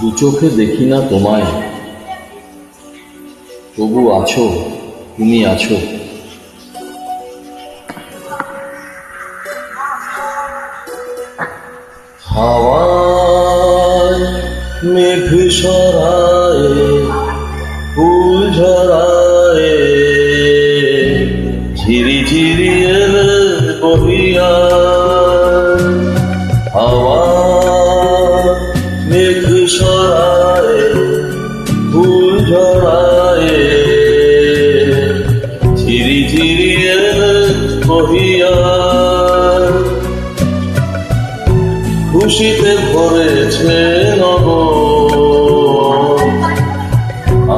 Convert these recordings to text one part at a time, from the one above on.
দু চোখে দেখি না তোমায়, তবু আছো, তুমি আছো। হাওয়ায় মেঘ সরায়, ফুল ঝরায়, ঝিরি ঝিরি এলে বহিয়া। হাওয়ায় মেঘ সরায়, ফুল ঝরায়, ঝিরি ঝিরি এলে বহিয়া। খুশিতে ভরেছে নগর,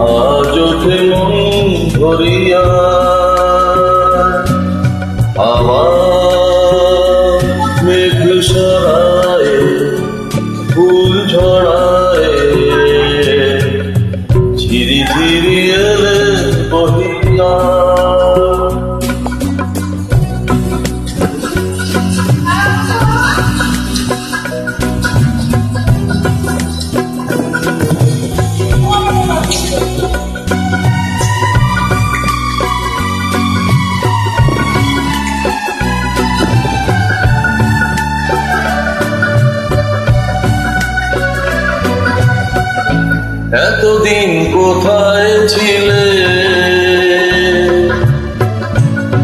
আজ ওঠে মন ভরিয়া। আবার মেঘ সরায়, ফুল ঝরায়, ঝিরি ঝিরি এলে বহিয়া। এতদিন কোথায় ছিলে,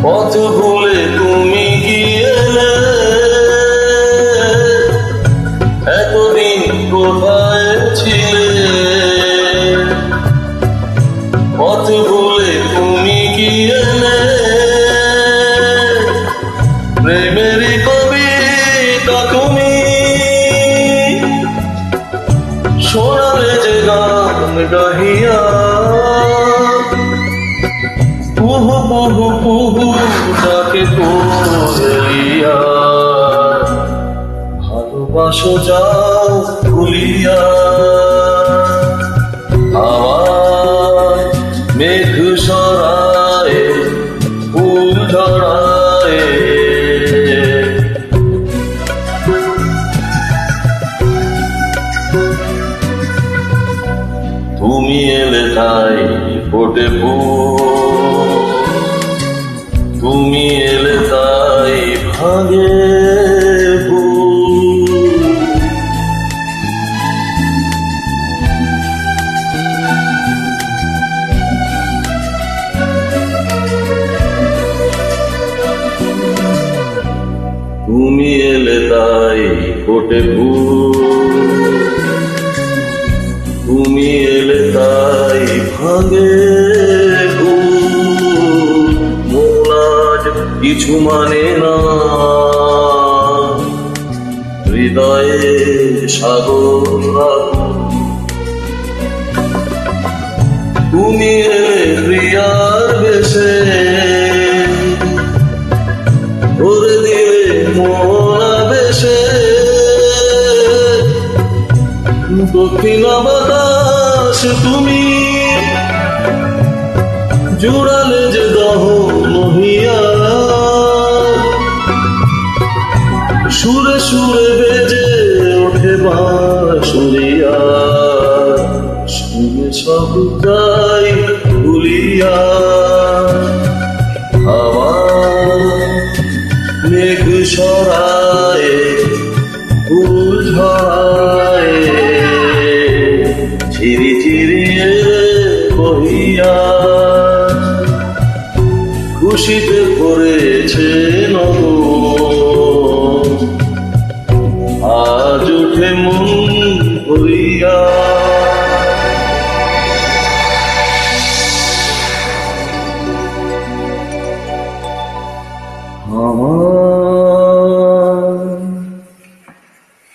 পথ ভুলে তুমি গিয়েলে। এতদিন কোথায় ছিলে, পথ ভুলে তুমি গিয়েলে। প্রেমেরই কবিতা তুমি শোনালে যে গান গাহিয়া। কুহু কুহু কুহু ডাকে কোয়েলিয়া, ভালোবাসো যাও ভুলিয়া। হাওয়ায় মেঘ সরায়, ফুল ঝরায়, তুমি এলে তাই ফোটে ফুল, তুমি এলে তাই ভাগে ফুল। তুমি এলে তাই ফোটে ফুল, তুমি এলে তাই ভাগে ফুল। মন আজ কিছু মানে না, হৃদয়ে সাগর আগুন। তুমি এলে প্রিয়ার বেশে, ভরে দিলে মন আবেশে। দক্ষিণ বাতাস তুমি জুড়ালে যে দহ মহিয়া। সুরে সুরে বেজে ওঠে বাঁশুরিয়া, শুনে সব তাই ভুলিয়া। হাওয়ায় মেঘ সরায়, ফুল ঝরায়, ঝিরি ঝিরি এলে বহিয়া। খুশিতে ভরেছে নগর, আজ ওঠে